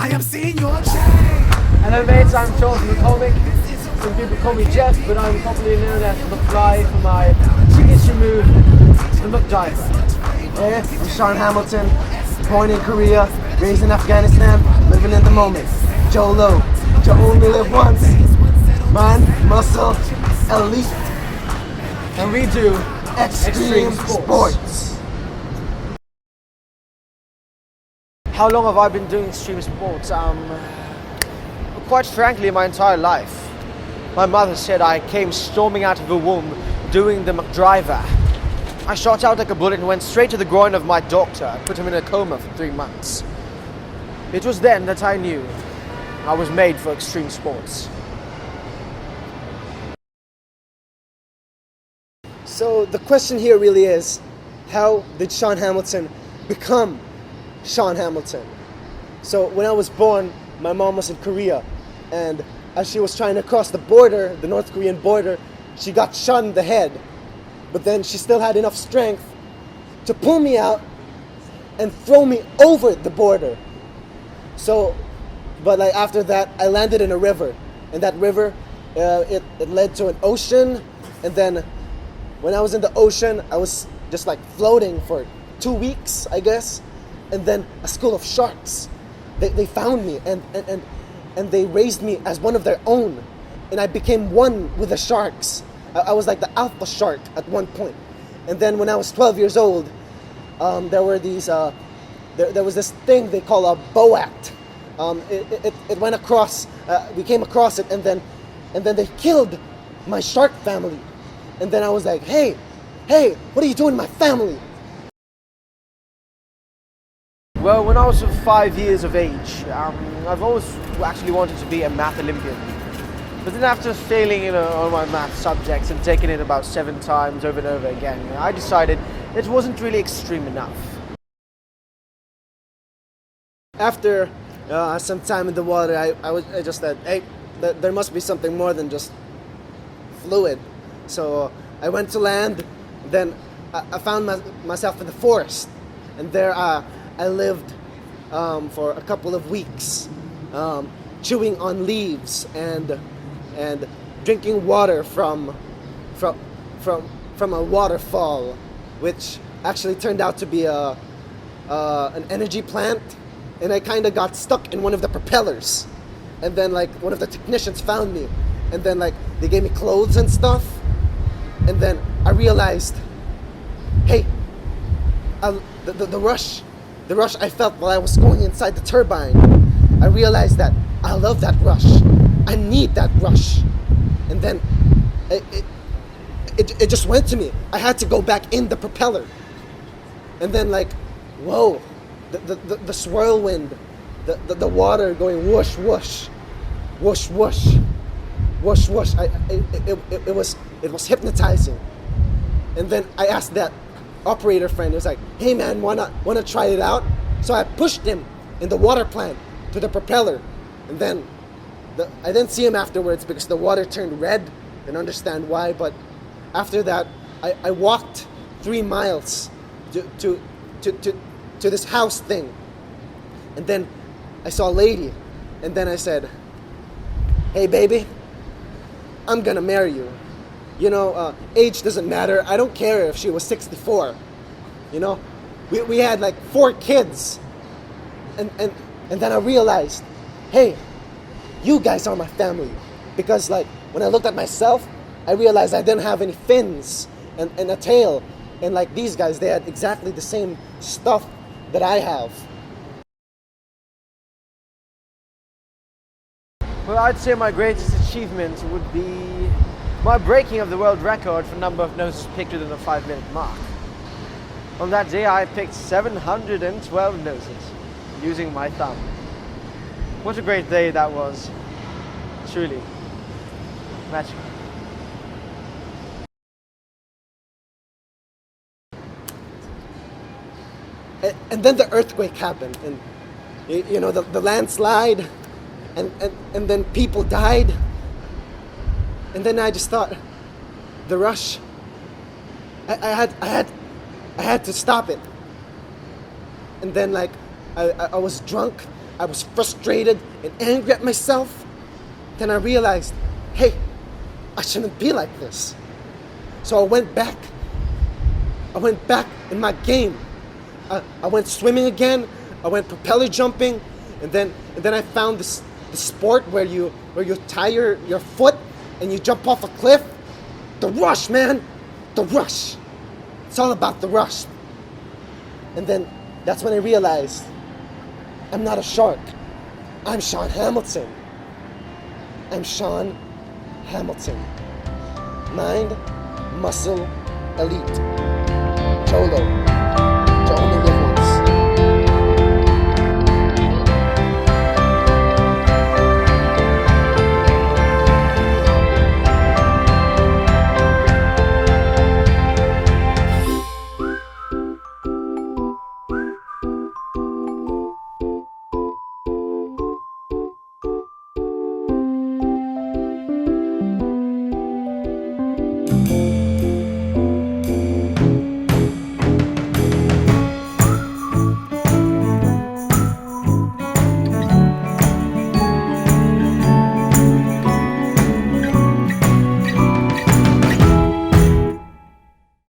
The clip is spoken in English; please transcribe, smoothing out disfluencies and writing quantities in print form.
I am seeing your change. Hello mates, I'm Sean from the comic. Some people call me Jeff, but I'm popularly known as the Fly for my signature move, the McDiver. Hey, I'm Sean Hamilton, born in Korea, raised in Afghanistan, living in the moment. Jolo, you only live once. Man, muscle, elite, And we do extreme sports. How long have I been doing extreme sports? Quite frankly, my entire life. My mother said I came storming out of the womb doing the McDriver. I shot out like a bullet and went straight to the groin of my doctor, put him in a coma for 3 months. It was then that I knew I was made for extreme sports. So the question here really is, how did Sean Hamilton become Sean Hamilton? So when I was born, my mom was in Korea, and as she was trying to cross the border, the North Korean border, she got shot in the head. But then she still had enough strength to pull me out and throw me over the border. So, but like after that, I landed in a river, and that river, it led to an ocean, and then when I was in the ocean, I was just like floating for 2 weeks, I guess, and then a school of sharks, they found me and they raised me as one of their own, and I became one with the sharks. I was like the alpha shark at one point. And then when I was 12 years old, there were these, there was this thing they call a boat. It went across, we came across it, and then they killed my shark family. And then I was like, hey, what are you doing to my family? Well, when I was 5 years of age, I've always actually wanted to be a math Olympian. But then after failing all my math subjects and taking it about 7 times over and over again, I decided it wasn't really extreme enough. After some time in the water, I just said, hey, there must be something more than just fluid. So I went to land, then I found myself in the forest, and there I lived for a couple of weeks, chewing on leaves and drinking water from a waterfall, which actually turned out to be an energy plant, and I kind of got stuck in one of the propellers, and then like one of the technicians found me, and then like they gave me clothes and stuff, and then I realized, hey, the rush I felt while I was going inside the turbine, I realized that I love that rush. I need that rush. And then it just went to me. I had to go back in the propeller. And then like, whoa, the swirlwind, the water going whoosh, whoosh, whoosh, whoosh, whoosh, whoosh. It was hypnotizing. And then I asked that operator friend, he was like, hey man, wanna try it out? So I pushed him in the water plant to the propeller, and then I didn't see him afterwards because the water turned red. Didn't understand why, but after that I walked 3 miles to this house thing, and then I saw a lady, and then I said, hey baby, I'm gonna marry you. You know, age doesn't matter. I don't care if she was 64. You know, we had like 4 kids, and then I realized, hey, you guys are my family, because like when I looked at myself, I realized I didn't have any fins and a tail, and like these guys, they had exactly the same stuff that I have. Well, I'd say my greatest achievement would be my breaking of the world record for number of noses picked within the 5-minute mark. On that day, I picked 712 noses using my thumb. What a great day that was. Truly magical. And then the earthquake happened, and you know, the landslide, and then people died. And then I just thought, the rush, I had to stop it. And then like I was drunk, I was frustrated and angry at myself. Then I realized, hey, I shouldn't be like this. So I went back. I went back in my game. I went swimming again. I went propeller jumping, and then I found the sport where you tie your foot and you jump off a cliff. The rush, man, the rush. It's all about the rush. And then that's when I realized I'm not a shark. I'm Sean Hamilton. I'm Sean Hamilton. Mind, muscle, elite. Jolo. Jolo.